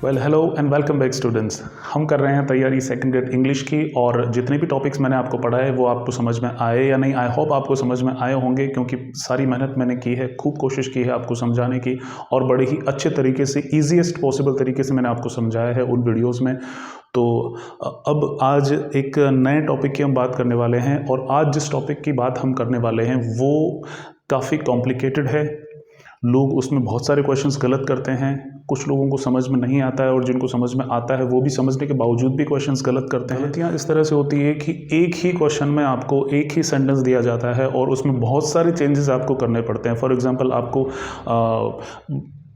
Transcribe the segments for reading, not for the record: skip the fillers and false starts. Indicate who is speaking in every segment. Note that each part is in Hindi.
Speaker 1: Well hello and welcome back students. हम कर रहे हैं तैयारी सेकंड ग्रेड इंग्लिश की, और जितने भी टॉपिक्स मैंने आपको पढ़ाए वो आपको समझ में आए या नहीं, आई होप आपको समझ में आए होंगे, क्योंकि सारी मेहनत मैंने की है, खूब कोशिश की है आपको समझाने की, और बड़े ही अच्छे तरीके से, ईजीएस्ट पॉसिबल तरीके से मैंने आपको समझाया है उन वीडियोज़ में। तो अब आज एक नए टॉपिक की हम बात करने वाले हैं, और आज जिस टॉपिक की बात हम करने वाले हैं वो काफ़ी कॉम्प्लिकेटेड है। लोग उसमें बहुत सारे क्वेश्चंस गलत करते हैं, कुछ लोगों को समझ में नहीं आता है, और जिनको समझ में आता है वो भी समझने के बावजूद भी क्वेश्चंस गलत करते हैं। गलतियाँ इस तरह से होती है कि एक ही क्वेश्चन में आपको एक ही सेंटेंस दिया जाता है और उसमें बहुत सारे चेंजेस आपको करने पड़ते हैं। फॉर एग्जांपल आपको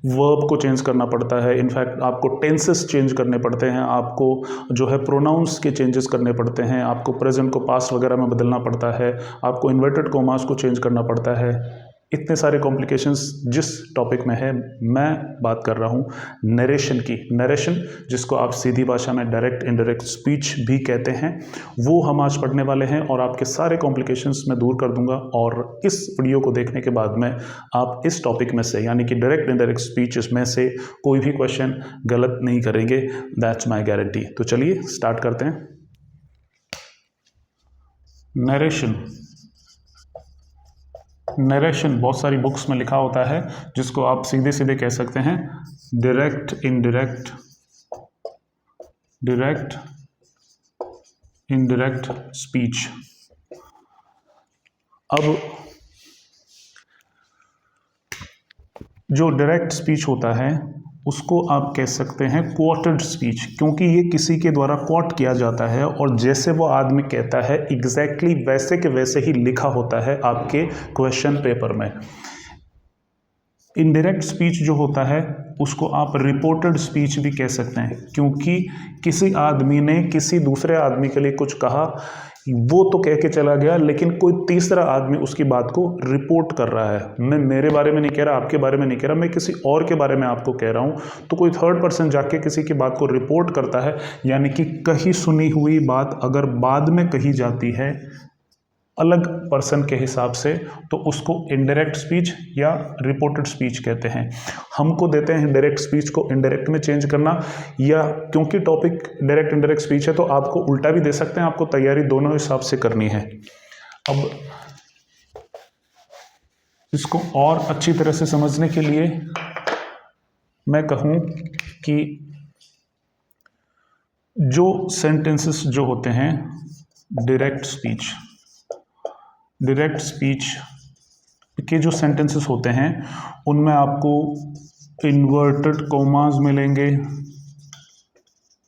Speaker 1: वर्ब को चेंज करना पड़ता है, इनफैक्ट आपको टेंसेस चेंज करने पड़ते हैं, आपको जो है प्रोनाउंस के चेंजेस करने पड़ते हैं, आपको प्रेजेंट को पास्ट वगैरह में बदलना पड़ता है, आपको इन्वर्टेड कॉमास को चेंज करना पड़ता है। इतने सारे कॉम्प्लिकेशंस जिस टॉपिक में है, मैं बात कर रहा हूँ नरेशन की। नरेशन, जिसको आप सीधी भाषा में डायरेक्ट इनडायरेक्ट स्पीच भी कहते हैं, वो हम आज पढ़ने वाले हैं, और आपके सारे कॉम्प्लिकेशंस मैं दूर कर दूंगा। और इस वीडियो को देखने के बाद में आप इस टॉपिक में से, यानी कि डायरेक्ट इनडायरेक्ट स्पीच में से कोई भी क्वेश्चन गलत नहीं करेंगे, दैट्स माई गारंटी। तो चलिए स्टार्ट करते हैं। नरेशन, नरेशन बहुत सारी बुक्स में लिखा होता है, जिसको आप सीधे सीधे कह सकते हैं direct indirect, direct indirect speech. अब जो डायरेक्ट स्पीच होता है उसको आप कह सकते हैं क्वोटेड स्पीच, क्योंकि ये किसी के द्वारा क्वोट किया जाता है और जैसे वो आदमी कहता है एग्जैक्टली वैसे के वैसे ही लिखा होता है आपके क्वेश्चन पेपर में। इनडायरेक्ट स्पीच जो होता है उसको आप रिपोर्टेड स्पीच भी कह सकते हैं, क्योंकि किसी आदमी ने किसी दूसरे आदमी के लिए कुछ कहा, वो तो कह के चला गया, लेकिन कोई तीसरा आदमी उसकी बात को रिपोर्ट कर रहा है। मैं मेरे बारे में नहीं कह रहा, आपके बारे में नहीं कह रहा, मैं किसी और के बारे में आपको कह रहा हूं। तो कोई थर्ड पर्सन जाके किसी की बात को रिपोर्ट करता है, यानी कि कहीं सुनी हुई बात अगर बाद में कही जाती है अलग पर्सन के हिसाब से, तो उसको इनडायरेक्ट स्पीच या रिपोर्टेड स्पीच कहते हैं। हमको देते हैं डायरेक्ट स्पीच को इनडायरेक्ट में चेंज करना, या क्योंकि टॉपिक डायरेक्ट इनडायरेक्ट स्पीच है तो आपको उल्टा भी दे सकते हैं, आपको तैयारी दोनों हिसाब से करनी है। अब इसको और अच्छी तरह से समझने के लिए मैं कहूँ कि जो सेंटेंसेस जो होते हैं डायरेक्ट स्पीच, डायरेक्ट स्पीच के जो सेंटेंसेस होते हैं उनमें आपको इन्वर्टेड कॉमास मिलेंगे,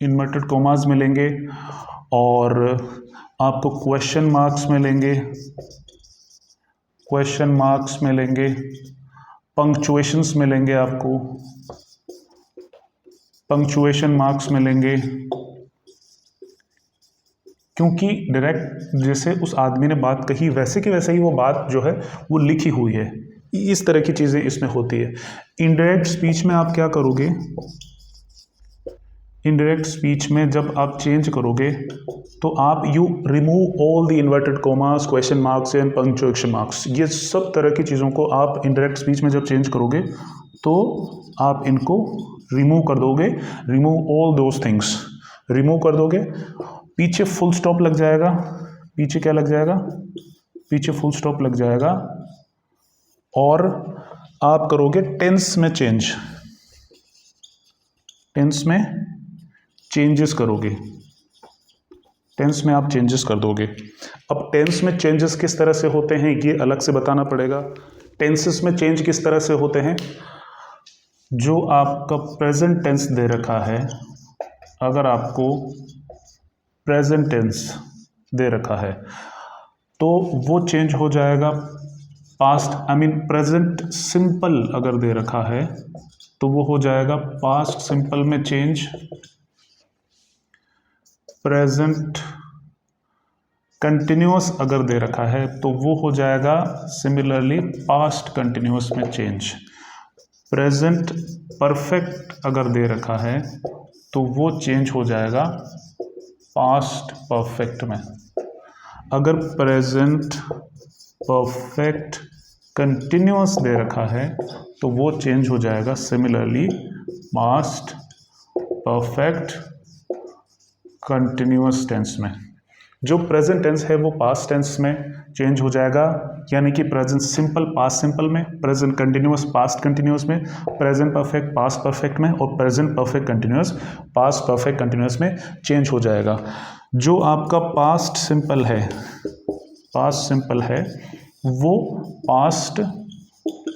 Speaker 1: इन्वर्टेड कॉमास मिलेंगे, और आपको क्वेश्चन मार्क्स मिलेंगे, क्वेश्चन मार्क्स मिलेंगे, पंक्चुएशंस मिलेंगे, आपको पंक्चुएशन मार्क्स मिलेंगे, क्योंकि डायरेक्ट जैसे उस आदमी ने बात कही वैसे की वैसे ही वो बात जो है वो लिखी हुई है। इस तरह की चीज़ें इसमें होती है। इनडायरेक्ट स्पीच में आप क्या करोगे, इनडायरेक्ट स्पीच में जब आप चेंज करोगे तो आप you remove all the inverted commas, question marks and punctuation marks, ये सब तरह की चीज़ों को आप इनडायरेक्ट स्पीच में जब चेंज करोगे तो आप इनको रिमूव कर दोगे, remove all those things, remove कर दोगे। पीछे फुल स्टॉप लग जाएगा, पीछे क्या लग जाएगा, पीछे फुल स्टॉप लग जाएगा, और आप करोगे टेंस में चेंज, टेंस में चेंजेस करोगे, टेंस में आप चेंजेस कर दोगे। अब टेंस में चेंजेस किस तरह से होते हैं ये अलग से बताना पड़ेगा। टेंसेस में चेंज किस तरह से होते हैं, जो आपका प्रेजेंट टेंस दे रखा है, अगर आपको प्रेजेंट टेंस दे रखा है तो वो चेंज हो जाएगा past, I mean present simple अगर दे रखा है तो वो हो जाएगा पास्ट सिंपल में चेंज, प्रेजेंट कंटिन्यूअस अगर दे रखा है तो वो हो जाएगा सिमिलरली पास्ट कंटिन्यूअस में चेंज, प्रेजेंट परफेक्ट अगर दे रखा है तो वो चेंज हो जाएगा पास्ट परफेक्ट में। अगर प्रेजेंट परफेक्ट कंटिन्यूअस दे रखा है तो वो चेंज हो जाएगा similarly past perfect continuous tense में। जो प्रेजेंट टेंस है वो पास्ट टेंस में चेंज हो जाएगा, यानी कि प्रेजेंट सिंपल पास्ट सिंपल में, प्रेजेंट कंटिन्यूअस पास्ट कंटिन्यूअस में, प्रेजेंट परफेक्ट पास्ट परफेक्ट में और present perfect continuous past perfect continuous में चेंज हो जाएगा। जो आपका पास्ट सिंपल है वो पास्ट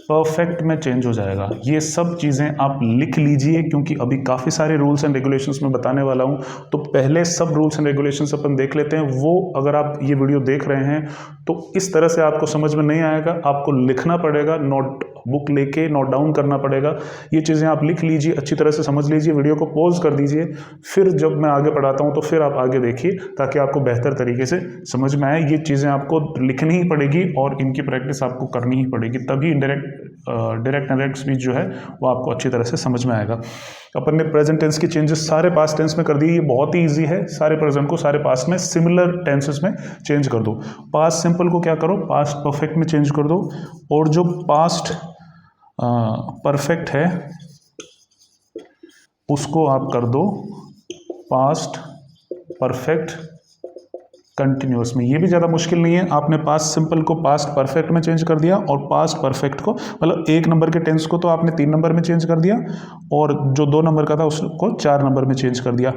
Speaker 1: परफेक्ट में चेंज हो जाएगा। ये सब चीज़ें आप लिख लीजिए, क्योंकि अभी काफ़ी सारे रूल्स एंड रेगुलेशंस में बताने वाला हूँ। तो पहले सब रूल्स एंड रेगुलेशंस अपन देख लेते हैं। वो अगर आप ये वीडियो देख रहे हैं तो इस तरह से आपको समझ में नहीं आएगा, आपको लिखना पड़ेगा, नोट बुक लेके नोट डाउन करना पड़ेगा। ये चीज़ें आप लिख लीजिए, अच्छी तरह से समझ लीजिए, वीडियो को पॉज कर दीजिए, फिर जब मैं आगे पढ़ाता हूँ तो फिर आप आगे देखिए, ताकि आपको बेहतर तरीके से समझ में आए। ये चीज़ें आपको लिखनी ही पड़ेगी और इनकी प्रैक्टिस आपको करनी ही पड़ेगी, तभी डायरेक्ट डायरेक्ट स्पीच जो है वो आपको अच्छी तरह से समझ में आएगा। अपन ने प्रेजेंट टेंस की चेंजेस सारे पास्ट टेंस में कर दिए। ये बहुत ही ईजी है, सारे प्रेजेंट को सारे पास्ट में सिमिलर टेंसेस में चेंज कर दो। पास्ट सिंपल को क्या करो, पास्ट परफेक्ट में चेंज कर दो, और जो पास्ट परफेक्ट है उसको आप कर दो पास्ट परफेक्ट कंटिन्यूअस में। ये भी ज़्यादा मुश्किल नहीं है, आपने पास्ट सिंपल को पास्ट परफेक्ट में चेंज कर दिया और पास्ट परफेक्ट को, मतलब 1 नंबर के टेंस को तो आपने 3 नंबर में चेंज कर दिया और जो 2 नंबर का था उसको 4 नंबर में चेंज कर दिया।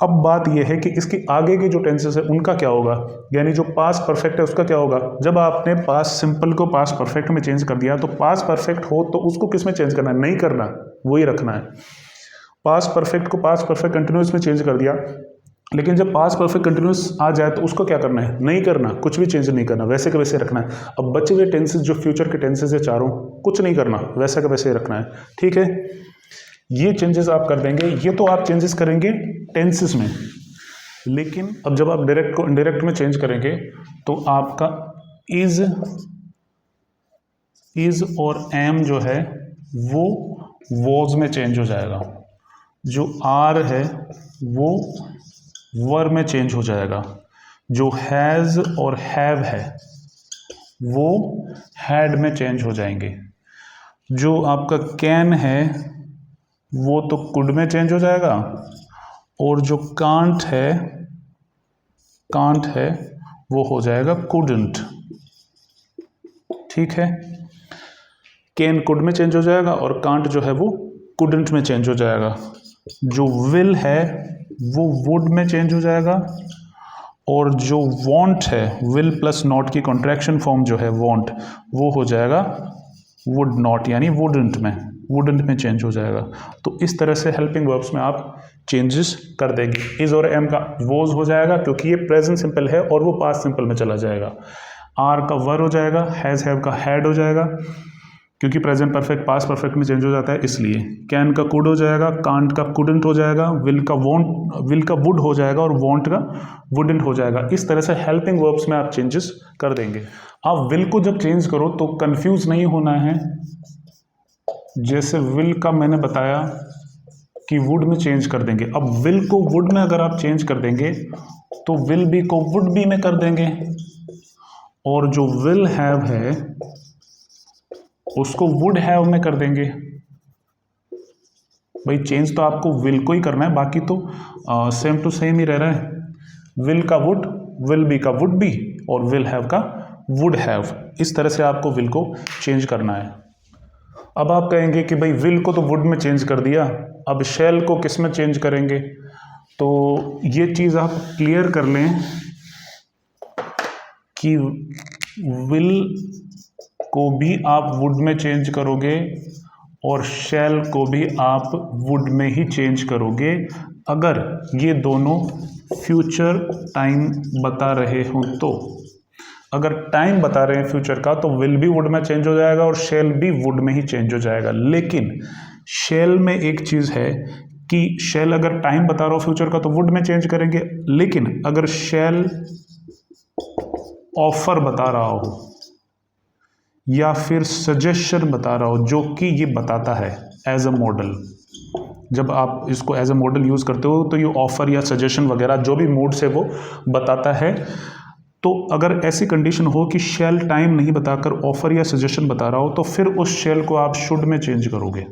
Speaker 1: अब बात यह है कि इसकी आगे के जो टेंसेस है उनका क्या होगा, यानी जो पास्ट परफेक्ट है उसका क्या होगा। जब आपने पास्ट सिंपल को पास्ट परफेक्ट में चेंज कर दिया तो पास्ट परफेक्ट हो तो उसको किस में चेंज करना है, नहीं करना, वही रखना है। पास्ट परफेक्ट को पास्ट परफेक्ट कंटिन्यूअस में चेंज कर दिया, लेकिन जब पास्ट परफेक्ट कंटिन्यूअस आ जाए तो उसको क्या करना है, नहीं करना, कुछ भी चेंज नहीं करना, वैसे के वैसे रखना है। अब बचे हुए टेंसेस जो फ्यूचर के टेंसेस है चारों, कुछ नहीं करना, वैसा का वैसे रखना है। ठीक है, ये चेंजेस आप कर देंगे। ये तो आप चेंजेस करेंगे टेंसेस में, लेकिन अब जब आप डायरेक्ट को इनडायरेक्ट में चेंज करेंगे तो आपका इज और एम जो है वो वॉज में चेंज हो जाएगा। जो आर है वो वर में चेंज हो जाएगा। जो हैज़ और हैव है वो हैड में चेंज हो जाएंगे। जो आपका कैन है वो तो कुड में चेंज हो जाएगा, और जो कांट है वो हो जाएगा कुडंट। ठीक है, कैन कुड में चेंज हो जाएगा और कांट जो है वो कुडंट में चेंज हो जाएगा। जो विल है वो वुड में चेंज हो जाएगा, और जो वॉन्ट है, विल प्लस नॉट की कॉन्ट्रैक्शन फॉर्म जो है वॉन्ट, वो हो जाएगा वुड नॉट, यानी वुडंट में चेंज हो जाएगा। तो इस तरह से हेल्पिंग वर्ब्स में आप चेंजेस कर देंगे। इज और एम का वोज हो जाएगा क्योंकि ये प्रेजेंट सिंपल है और वो पास्ट सिंपल में चला जाएगा। आर का वर हो जाएगा, हैज़ हैव का हैड हो जाएगा क्योंकि प्रेजेंट परफेक्ट पास्ट परफेक्ट में चेंज हो जाता है इसलिए। कैन का कुड हो जाएगा, कांट का कुडंट हो जाएगा, विल का वुड हो जाएगा और वॉन्ट का वुडंट हो जाएगा। इस तरह से हेल्पिंग वर्ब्स में आप चेंजेस कर देंगे। आप विल को जब चेंज करो तो कंफ्यूज नहीं होना है। जैसे विल का मैंने बताया कि वुड में चेंज कर देंगे। अब विल को वुड में अगर आप चेंज कर देंगे तो विल बी को वुड बी में कर देंगे, और जो विल हैव है उसको वुड हैव में कर देंगे। भाई चेंज तो आपको विल को ही करना है, बाकी तो सेम टू सेम ही रह रहा है। विल का वुड, विल बी का वुड बी, और विल हैव का वुड हैव। इस तरह से आपको विल को चेंज करना है। अब आप कहेंगे कि भाई विल को तो वुड में चेंज कर दिया, अब शैल को किस में चेंज करेंगे। तो ये चीज़ आप क्लियर कर लें कि विल को भी आप वुड में चेंज करोगे और शैल को भी आप वुड में ही चेंज करोगे अगर ये दोनों फ्यूचर टाइम बता रहे हों तो। अगर टाइम बता रहे हैं फ्यूचर का तो विल भी वुड में चेंज हो जाएगा और शैल भी वुड में ही चेंज हो जाएगा। लेकिन शैल में एक चीज़ है कि शैल अगर टाइम बता रहा हो फ्यूचर का तो वुड में चेंज करेंगे, लेकिन अगर शैल ऑफर बता रहा हो या फिर सजेशन बता रहा हो, जो कि ये बताता है एज अ मॉडल, जब आप इसको एज अ मॉडल यूज़ करते हो तो ये ऑफर या सजेशन वगैरह जो भी मूड से वो बताता है। तो अगर ऐसी कंडीशन हो कि शैल टाइम नहीं बताकर ऑफर या सजेशन बता रहा हो तो फिर उस शैल को आप शुड में चेंज करोगे।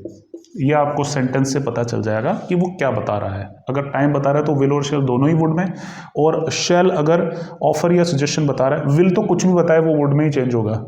Speaker 1: ये आपको सेंटेंस से पता चल जाएगा कि वो क्या बता रहा है। अगर टाइम बता रहा है तो विल और शेल दोनों ही वुड में, और शेल अगर ऑफर या सजेशन बता रहा है, विल तो कुछ भी बताए वो वुड में ही चेंज होगा।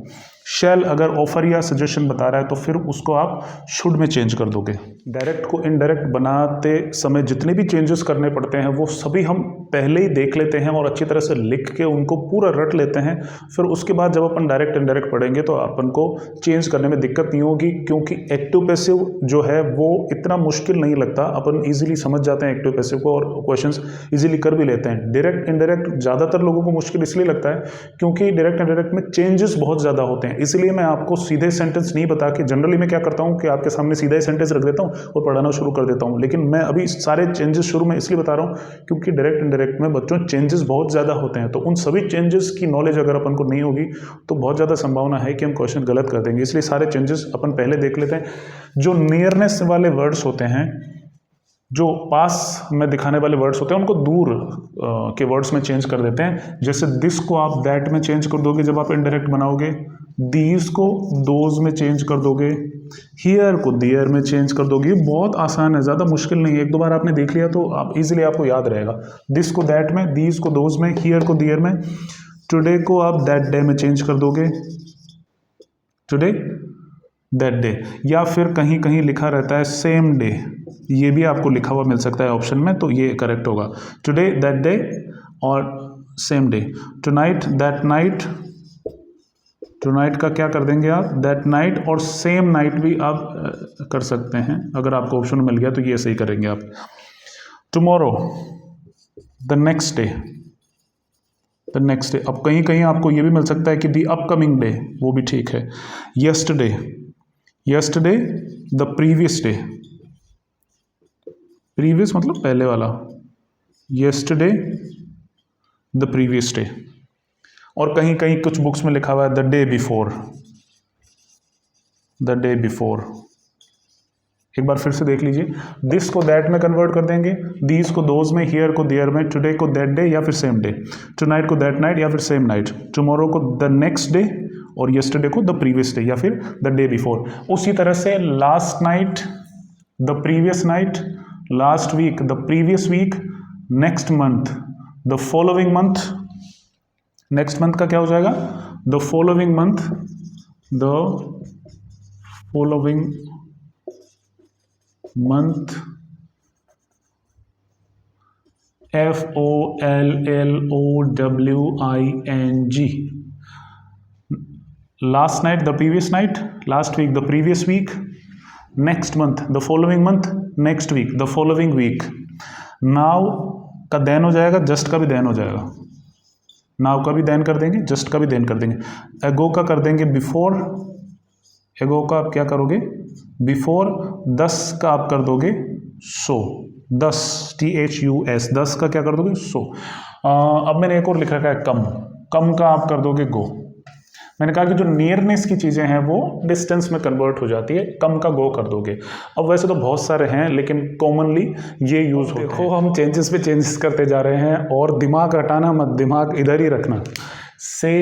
Speaker 1: शेल अगर ऑफर या सजेशन बता रहा है तो फिर उसको आप शुड में चेंज कर दोगे। डायरेक्ट को इनडायरेक्ट बनाते समय जितने भी चेंजेस करने पड़ते हैं वो सभी हम पहले ही देख लेते हैं और अच्छी तरह से लिख के उनको पूरा रट लेते हैं। फिर उसके बाद जब अपन डायरेक्ट इनडायरेक्ट पढ़ेंगे तो अपन को चेंज करने में दिक्कत नहीं होगी, क्योंकि एक्टिव पैसिव जो है वो इतना मुश्किल नहीं लगता, अपन ईजिली समझ जाते हैं एक्टिव पैसिव को और क्वेश्चंस ईजिली कर भी लेते हैं। डायरेक्ट इनडायरेक्ट ज़्यादातर लोगों को मुश्किल इसलिए लगता है क्योंकि डायरेक्ट इनडायरेक्ट में चेंजेस बहुत ज़्यादा होते हैं। इसलिए मैं आपको सीधे सेंटेंस नहीं बता के, जनरली मैं क्या करता हूँ कि आपके सामने सीधा ही सेंटेंस रख देता हूँ और पढ़ाना शुरू कर देता हूँ, लेकिन मैं अभी सारे चेंजेस शुरू में इसलिए बता रहा हूँ क्योंकि डायरेक्ट इनडायरेक्ट में बच्चों चेंजेस बहुत ज़्यादा होते हैं। तो उन सभी चेंजेस की नॉलेज अगर अपन को नहीं होगी तो बहुत ज़्यादा संभावना है कि हम क्वेश्चन गलत कर देंगे, इसलिए सारे चेंजेस अपन पहले देख लेते हैं। जो नियरनेस वाले वर्ड्स होते हैं, जो पास में दिखाने वाले वर्ड्स होते हैं, उनको दूर के वर्ड्स में चेंज कर देते हैं। जैसे दिस को आप दैट में चेंज कर दोगे जब आप इनडायरेक्ट बनाओगे, दीज को दोज में चेंज कर दोगे, हियर को देयर में चेंज कर दोगे। ये बहुत आसान है, ज़्यादा मुश्किल नहीं है, एक दो बार आपने देख लिया तो आप इजीली आपको याद रहेगा। दिस को दैट में, दीज को दोज में, हियर को देयर में, टुडे को आप दैट डे में चेंज कर दोगे, टुडे दैट डे। या फिर कहीं कहीं लिखा रहता है सेम डे, ये भी आपको लिखा हुआ मिल सकता है ऑप्शन में, तो ये करेक्ट होगा। टुडे दैट डे और same day. Tonight that night, tonight का क्या कर देंगे आप, दैट नाइट, और सेम नाइट भी आप कर सकते हैं, अगर आपको ऑप्शन मिल गया तो ये सही करेंगे आप। Tomorrow the next day, the next day. अब कहीं कहीं आपको ये भी मिल सकता है कि दी अपकमिंग डे, वो भी ठीक है। Yesterday, yesterday the previous day, previous मतलब पहले वाला, यस्टरडे द प्रीवियस डे। और कहीं कहीं कुछ बुक्स में लिखा हुआ है the day before, the day before. एक बार फिर से देख लीजिए, दिस को दैट में कन्वर्ट कर देंगे, दीज को दोज में, हियर को देयर में, टुडे को दैट डे या फिर सेम डे, टुनाइट को दैट नाइट या फिर सेम नाइट, टुमारो को द नेक्स्ट डे और यस्टरडे को द प्रीवियस डे या फिर द डे बिफोर। उसी तरह से last night the previous night, last week the previous week, next month the following month, next month का क्या हो जाएगा, the following month, the following month, FOLLOWING। Last night the previous night, last week the previous week, next month the following month, next week the following week. Now का देन हो जाएगा, जस्ट का भी देन हो जाएगा, नाउ का भी देन कर देंगे, जस्ट का भी देन कर देंगे। एगो का कर देंगे बिफोर, एगो का आप क्या करोगे बिफोर, 10 का आप कर दोगे सो, 10 THUS, 10 का क्या कर दोगे सो। अब मैंने एक और लिख रखा है कम, कम का आप कर दोगे गो। मैंने कहा कि जो नियरनेस की चीज़ें हैं वो डिस्टेंस में कन्वर्ट हो जाती है, कम का गो कर दोगे। अब वैसे तो बहुत सारे हैं लेकिन कॉमनली ये यूज़ होते हैं। देखो हम चेंजेस पे चेंजेस करते जा रहे हैं और दिमाग हटाना मत, दिमाग इधर ही रखना। से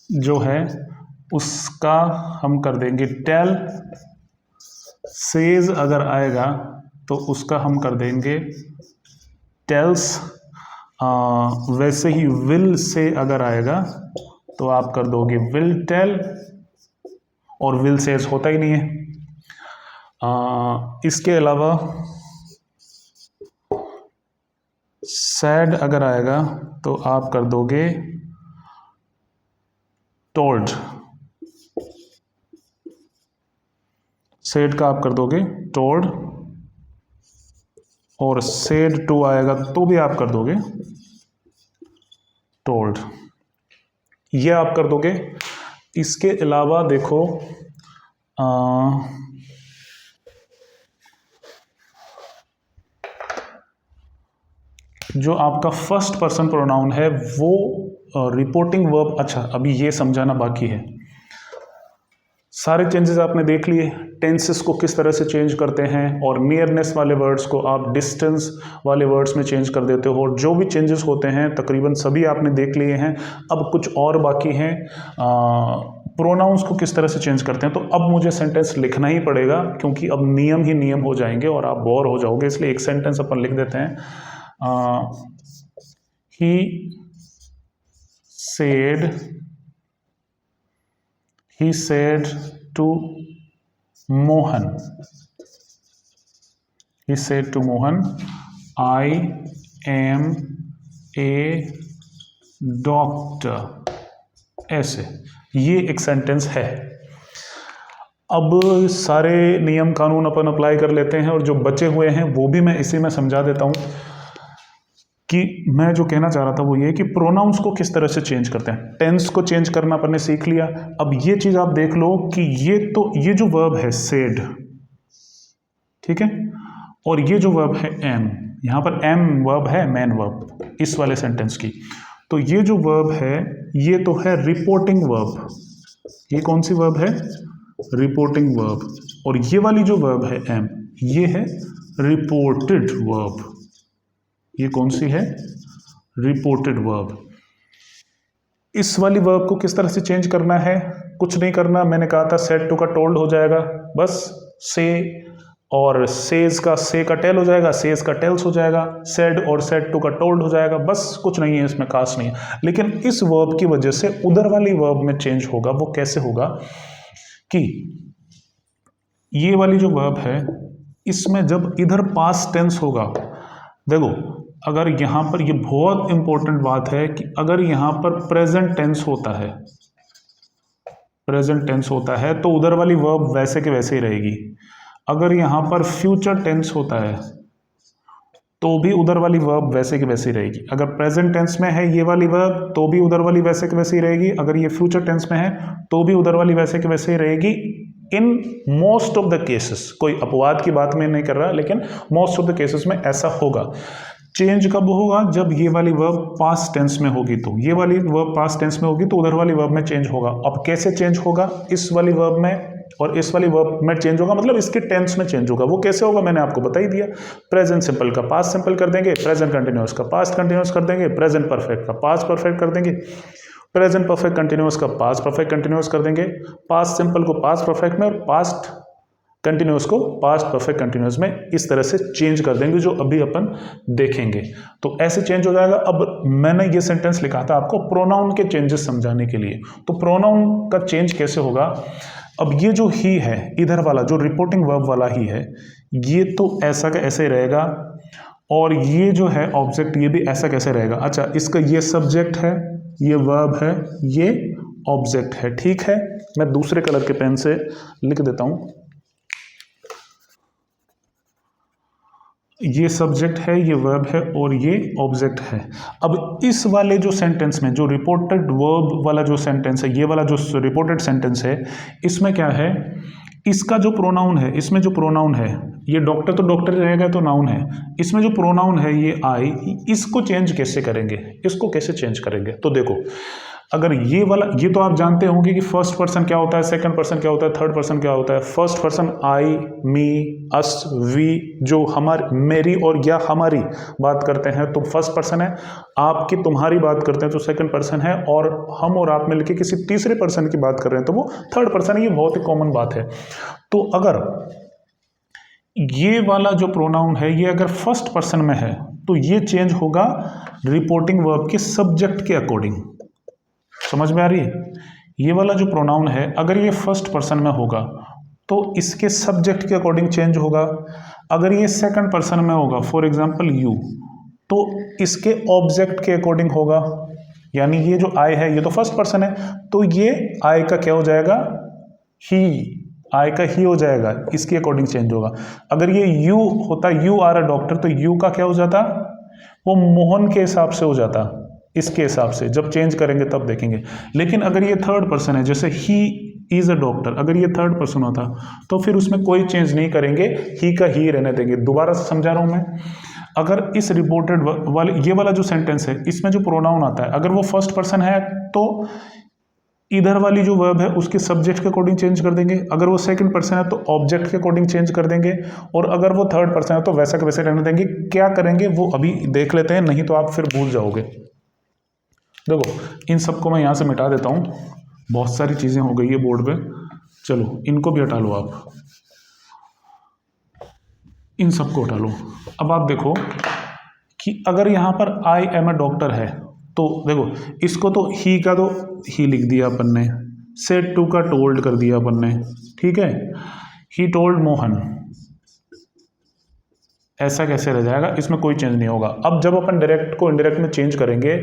Speaker 1: जो है उसका हम कर देंगे टेल, सेज अगर आएगा तो उसका हम कर देंगे टेल्स। वैसे ही विल से अगर आएगा तो आप कर दोगे विल टेल, और विल सेज होता ही नहीं है। इसके अलावा सैड अगर आएगा तो आप कर दोगे टोल्ड, सेड का आप कर दोगे टोल्ड, और सेड टू आएगा तो भी आप कर दोगे टोल्ड, ये आप कर दोगे। इसके अलावा देखो जो आपका फर्स्ट पर्सन प्रोनाउन है वो रिपोर्टिंग वर्ब, अच्छा अभी ये समझाना बाकी है। सारे चेंजेस आपने देख लिए, टेंसेस को किस तरह से चेंज करते हैं, और नियरनेस वाले वर्ड्स को आप डिस्टेंस वाले वर्ड्स में चेंज कर देते हो, और जो भी चेंजेस होते हैं तकरीबन सभी आपने देख लिए हैं। अब कुछ और बाकी हैं, प्रोनाउंस को किस तरह से चेंज करते हैं। तो अब मुझे सेंटेंस लिखना ही पड़ेगा क्योंकि अब नियम ही नियम हो जाएंगे और आप बोर हो जाओगे, इसलिए एक सेंटेंस अपन लिख देते हैं। he said to Mohan, he said to Mohan, I am a doctor। ऐसे ये एक सेंटेंस है। अब सारे नियम कानून अपन अप्लाई कर लेते हैं और जो बचे हुए हैं वो भी मैं इसी में समझा देता हूं कि मैं जो कहना चाह रहा था वो ये कि प्रोनाउंस को किस तरह से चेंज करते हैं। टेंस को चेंज करना अपन ने सीख लिया। अब ये चीज आप देख लो कि ये जो वर्ब है सेड, ठीक है, और ये जो वर्ब है एम, यहां पर एम वर्ब है मेन वर्ब इस वाले सेंटेंस की। तो ये जो वर्ब है ये तो है रिपोर्टिंग वर्ब। ये कौन सी वर्ब है? Reporting verb. और ये वाली जो वर्ब है एम, ये है रिपोर्टेड वर्ब। ये कौन सी है? Reported verb. इस वाली वर्ब को किस तरह से चेंज करना है? कुछ नहीं करना, मैंने कहा था सेड टू का टोल्ड हो जाएगा, बस से और सेज का से का टेल हो जाएगा, सेज का टेल्स हो जाएगा, सेड और सेड टू का टोल्ड हो जाएगा, बस कुछ नहीं है इसमें, खास नहीं है। लेकिन इस वर्ब की वजह से उधर वाली वर्ब में चेंज होगा। वो कैसे होगा कि ये वाली जो वर्ब है इसमें जब इधर पास्ट टेंस होगा, देखो अगर यहां पर, ये बहुत इंपॉर्टेंट बात है कि अगर यहां पर प्रेजेंट टेंस होता है, प्रेजेंट टेंस होता है तो उधर वाली वर्ब वैसे के वैसे ही रहेगी। अगर यहां पर फ्यूचर टेंस होता है तो भी उधर वाली वर्ब वैसे की वैसी रहेगी। अगर प्रेजेंट टेंस में है ये वाली वर्ब तो भी उधर वाली वैसे की वैसी रहेगी। अगर ये फ्यूचर टेंस में है तो भी उधर वाली वैसे की वैसे ही रहेगी। In most of the cases, कोई अपवाद की बात मैं नहीं कर रहा, लेकिन मोस्ट ऑफ द केसेस में ऐसा होगा। चेंज कब होगा? जब ये वाली वर्ब पास्ट टेंस में होगी। तो ये वाली वर्ब पास्ट टेंस में होगी तो उधर वाली वर्ब में चेंज होगा। अब कैसे चेंज होगा? इस वाली वर्ब में और इस वाली वर्ब में चेंज होगा, मतलब इसके टेंस में चेंज होगा। वो कैसे होगा मैंने आपको बता ही दिया। प्रेजेंट सिंपल का पास्ट सिंपल कर देंगे, प्रेजेंट कंटिन्यूअस का पास्ट कंटिन्यूअस कर देंगे, प्रेजेंट परफेक्ट का पास्ट परफेक्ट कर देंगे, प्रेजेंट परफेक्ट कंटिन्यूअस का पास्ट परफेक्ट कंटिन्यूअस कर देंगे, पास्ट सिंपल को पास्ट परफेक्ट में और पास्ट कंटिन्यूअस को पास्ट परफेक्ट कंटिन्यूअस में, इस तरह से चेंज कर देंगे जो अभी अपन देखेंगे। तो ऐसे चेंज हो जाएगा। अब मैंने ये सेंटेंस लिखा था आपको प्रोनाउन के चेंजेस समझाने के लिए। तो प्रोनाउन का चेंज कैसे होगा? अब ये जो ही है इधर वाला जो रिपोर्टिंग वर्ब वाला ही है, ये तो ऐसा का ऐसे रहेगा, और ये जो है ऑब्जेक्ट ये भी ऐसा कैसे रहेगा। अच्छा, इसका ये सब्जेक्ट है, ये वर्ब है, ये ऑब्जेक्ट है, ठीक है। मैं दूसरे कलर के पेन से लिख देता हूं। ये सब्जेक्ट है, ये वर्ब है और ये ऑब्जेक्ट है। अब इस वाले जो सेंटेंस में जो रिपोर्टेड वर्ब वाला जो सेंटेंस है, ये वाला जो रिपोर्टेड सेंटेंस है, इसमें क्या है? इसका जो प्रोनाउन है, इसमें जो प्रोनाउन है, ये डॉक्टर तो डॉक्टर रहेगा तो नाउन है। इसमें जो प्रोनाउन है ये आई, इसको चेंज कैसे करेंगे? इसको कैसे चेंज करेंगे? तो देखो, अगर ये वाला, ये तो आप जानते होंगे कि फर्स्ट पर्सन क्या होता है, सेकंड पर्सन क्या होता है, थर्ड पर्सन क्या होता है। First person I, me, us, we, जो हमारी, मेरी और या हमारी बात करते हैं तो फर्स्ट पर्सन है। आपकी तुम्हारी बात करते हैं तो सेकंड पर्सन है, और हम और आप मिलकर किसी तीसरे पर्सन की बात कर रहे हैं तो वो थर्ड पर्सन है। ये बहुत ही कॉमन बात है। तो अगर ये वाला जो प्रोनाउन है ये अगर फर्स्ट पर्सन में है तो ये चेंज होगा रिपोर्टिंग वर्ब के सब्जेक्ट के अकॉर्डिंग। समझ में आ रही है? ये वाला जो प्रोनाउन है अगर ये फर्स्ट पर्सन में होगा तो इसके सब्जेक्ट के अकॉर्डिंग चेंज होगा। अगर ये सेकंड पर्सन में होगा, फॉर एग्जांपल यू, तो इसके ऑब्जेक्ट के अकॉर्डिंग होगा। यानी ये जो आई है ये तो फर्स्ट पर्सन है, तो ये आई का क्या हो जाएगा? ही, आई का ही हो जाएगा, इसके अकॉर्डिंग चेंज होगा। अगर ये यू होता, यू आर अ डॉक्टर, तो यू का क्या हो जाता? वो मोहन के हिसाब से हो जाता, इसके हिसाब से। जब चेंज करेंगे तब देखेंगे। लेकिन अगर ये थर्ड पर्सन है, जैसे ही इज अ डॉक्टर, अगर ये थर्ड पर्सन होता तो फिर उसमें कोई चेंज नहीं करेंगे, ही का ही रहने देंगे। दोबारा से समझा रहा हूं मैं। अगर इस रिपोर्टेड वाले, ये वाला जो सेंटेंस है, इसमें जो प्रोनाउन आता है, अगर वो फर्स्ट पर्सन है तो इधर वाली जो वर्ब है उसके सब्जेक्ट के अकॉर्डिंग चेंज कर देंगे। अगर वो सेकंड पर्सन है तो ऑब्जेक्ट के अकॉर्डिंग चेंज कर देंगे, और अगर वो थर्ड पर्सन है तो वैसा के वैसे रहने देंगे। क्या करेंगे वो अभी देख लेते हैं, नहीं तो आप फिर भूल जाओगे। देखो, इन सबको मैं यहां से मिटा देता हूं। बहुत सारी चीज़ें हो गई है बोर्ड पे, चलो इनको भी हटा लो आप, इन सबको हटा लो। अब आप देखो कि अगर यहाँ पर आई एम अ डॉक्टर है तो देखो इसको तो ही का तो ही लिख दिया अपन ने, सेड टू का टोल्ड कर दिया अपन ने, ठीक है। ही टोल्ड मोहन, ऐसा कैसे रह जाएगा, इसमें कोई चेंज नहीं होगा। अब जब अपन डायरेक्ट को इनडायरेक्ट में चेंज करेंगे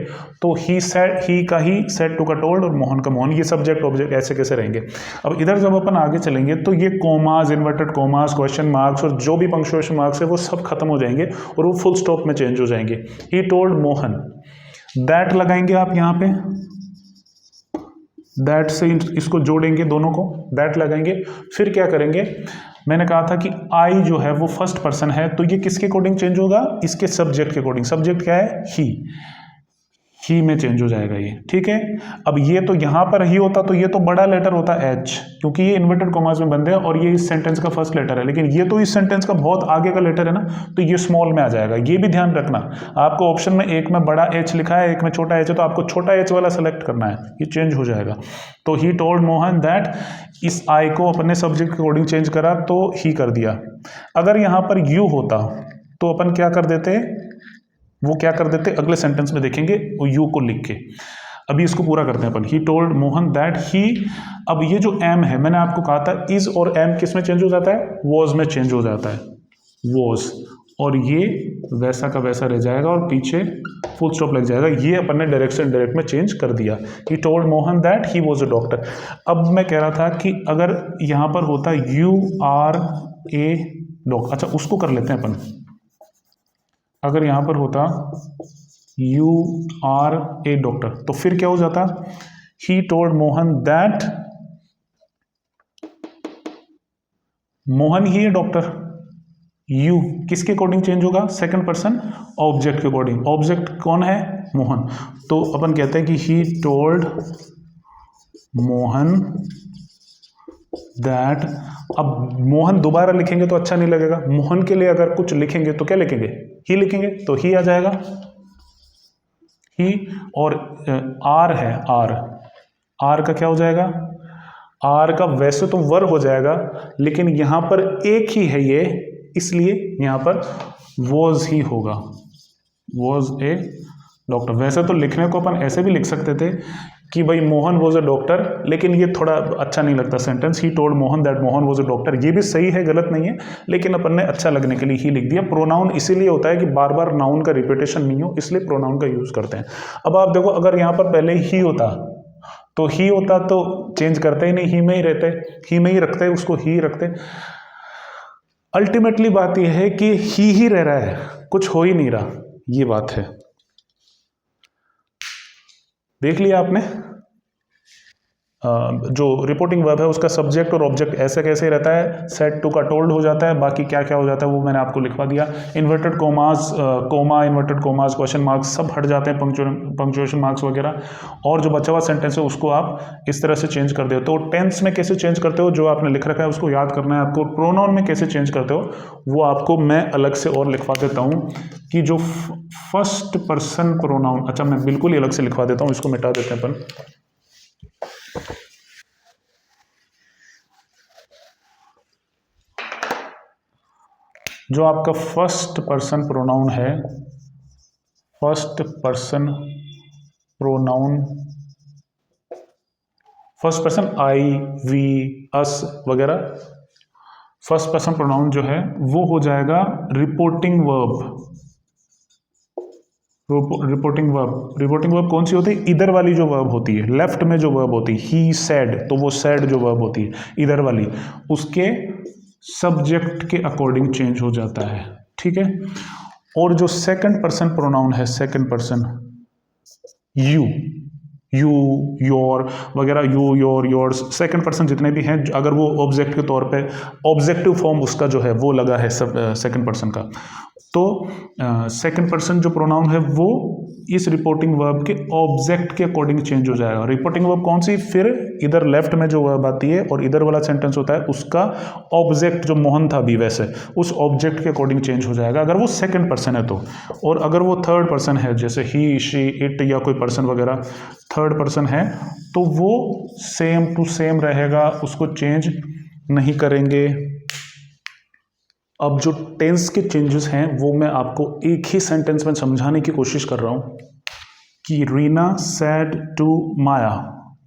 Speaker 1: तो ही सेड, ही का ही, सेड टू का टोल्ड और मोहन का मोहन, ये सब्जेक्ट ऑब्जेक्ट ऐसे कैसे रहेंगे। अब इधर जब अपन आगे चलेंगे तो ये commas, inverted commas, question marks और जो भी पंक्चुएशन मार्क्स है वो सब खत्म हो जाएंगे और वो फुल स्टॉप में चेंज हो जाएंगे। ही टोल्ड मोहन, दैट लगाएंगे आप यहाँ पे, दैट से इसको जोड़ेंगे दोनों को, दैट लगाएंगे। फिर क्या करेंगे, मैंने कहा था कि आई जो है वो फर्स्ट पर्सन है तो ये किसके अकॉर्डिंग चेंज होगा, इसके सब्जेक्ट के अकॉर्डिंग। सब्जेक्ट क्या है, ही में चेंज हो जाएगा ये, ठीक है। अब ये तो यहाँ पर ही होता तो ये तो बड़ा लेटर होता एच, क्योंकि ये इन्वर्टेड कॉमास में बंद है और ये इस सेंटेंस का फर्स्ट लेटर है, लेकिन ये तो इस सेंटेंस का बहुत आगे का लेटर है ना, तो ये स्मॉल में आ जाएगा। ये भी ध्यान रखना, आपको ऑप्शन में एक में बड़ा एच लिखा है, एक में छोटा एच है, तो आपको छोटा एच वाला सेलेक्ट करना है, ये चेंज हो जाएगा। तो ही टोल्ड मोहन दैट, इस आई को अपने सब्जेक्ट के अकॉर्डिंग चेंज करा तो ही कर दिया। अगर यहाँ पर यू होता तो अपन क्या कर देते, वो क्या कर देते अगले सेंटेंस में देखेंगे, वो यू को लिख के। अभी इसको पूरा करते हैं अपन। He told Mohan that he, अब ये जो एम है मैंने आपको कहा था इज और एम किस में चेंज हो जाता है, वॉज में चेंज हो जाता है, वॉज, और ये वैसा का वैसा रह जाएगा और पीछे फुल स्टॉप लग जाएगा। ये अपन ने डायरेक्ट से इनडायरेक्ट में चेंज कर दिया। ही told Mohan that he was a doctor. अब मैं कह रहा था कि अगर यहाँ पर होता यू आर ए डॉक्टर, अच्छा उसको कर लेते हैं अपन। अगर यहाँ पर होता यू आर ए डॉक्टर तो फिर क्या हो जाता, he told Mohan that Mohan he है डॉक्टर। यू किसके अकॉर्डिंग चेंज होगा, सेकंड पर्सन ऑब्जेक्ट के अकॉर्डिंग। ऑब्जेक्ट कौन है, मोहन, तो अपन कहते हैं कि ही टोल्ड मोहन दैट। अब मोहन दोबारा लिखेंगे तो अच्छा नहीं लगेगा, मोहन के लिए अगर कुछ लिखेंगे तो क्या लिखेंगे, ही लिखेंगे, तो ही आ जाएगा ही। और आर है, आर का क्या हो जाएगा, आर का वैसे तो वर हो जाएगा लेकिन यहां पर एक ही है ये, इसलिए यहां पर वॉज ही होगा, वॉज ए डॉक्टर। वैसे तो लिखने को अपन ऐसे भी लिख सकते थे कि भाई मोहन वॉज अ डॉक्टर, लेकिन ये थोड़ा अच्छा नहीं लगता sentence, he told Mohan that Mohan was a doctor. ये भी सही है, गलत नहीं है, लेकिन अपन ने अच्छा लगने के लिए ही लिख दिया। प्रोनाउन इसीलिए होता है कि बार बार नाउन का रिपीटेशन नहीं हो, इसलिए प्रोनाउन का यूज करते हैं। अब आप देखो अगर यहाँ पर पहले ही होता तो ही होता तो चेंज करते ही नहीं, ही में ही रहते, ही में ही रखते, उसको ही रखते। अल्टीमेटली बात यह है कि ही रह रहा है, कुछ हो ही नहीं रहा, ये बात है। देख लिया आपने, जो रिपोर्टिंग वर्ब है उसका सब्जेक्ट और ऑब्जेक्ट ऐसे कैसे रहता है, सेड टू का टोल्ड हो जाता है, बाकी क्या क्या हो जाता है वो मैंने आपको लिखवा दिया। Inverted commas, comma, inverted commas, question marks सब हट जाते हैं, पंक्चुएशन मार्क्स वगैरह, और जो बचा हुआ सेंटेंस है उसको आप इस तरह से चेंज कर देते हो। टेंस में कैसे चेंज करते हो, जो आपने लिख रखा है उसको याद करना है आपको। प्रोनाउन में कैसे चेंज करते हो वो आपको मैं अलग से और लिखवा देता हूँ कि जो फर्स्ट पर्सन प्रोनाउन, अच्छा मैं बिल्कुल ही अलग से लिखवा देता हूँ, इसको मिटा देते हैं अपन। जो आपका फर्स्ट पर्सन प्रोनाउन है, first person pronoun, first person I, we, us वगैरह, फर्स्ट पर्सन प्रोनाउन जो है वो हो जाएगा रिपोर्टिंग वर्ब। रिपोर्टिंग वर्ब कौन सी होती है, इधर वाली जो वर्ब होती है, लेफ्ट में जो वर्ब होती है, ही सेड, तो वो सेड जो वर्ब होती है इधर वाली, उसके सब्जेक्ट के अकॉर्डिंग चेंज हो जाता है, ठीक है। और जो सेकंड पर्सन प्रोनाउन है, सेकंड पर्सन यू, योर वगैरह, you, your, yours, second person जितने भी हैं, अगर वो ऑब्जेक्ट के तौर पे ऑब्जेक्टिव फॉर्म उसका जो है वो लगा है सब सेकंड पर्सन का, तो सेकंड पर्सन जो प्रोनाउन है वो इस रिपोर्टिंग वर्ब के ऑब्जेक्ट के अकॉर्डिंग चेंज हो जाएगा। रिपोर्टिंग वर्ब कौन सी, फिर इधर लेफ्ट में जो वर्ब आती है और इधर वाला सेंटेंस होता है उसका ऑब्जेक्ट, जो मोहन था अभी वैसे उस ऑब्जेक्ट के अकॉर्डिंग चेंज हो जाएगा अगर वो सेकंड पर्सन है तो। और अगर वो थर्ड पर्सन है जैसे ही, शी, इट या कोई पर्सन वगैरह थर्ड पर्सन है तो वो सेम टू सेम रहेगा, उसको चेंज नहीं करेंगे। अब जो टेंस के चेंजेस हैं वो मैं आपको एक ही सेंटेंस में समझाने की कोशिश कर रहा हूं कि रीना सेड टू माया,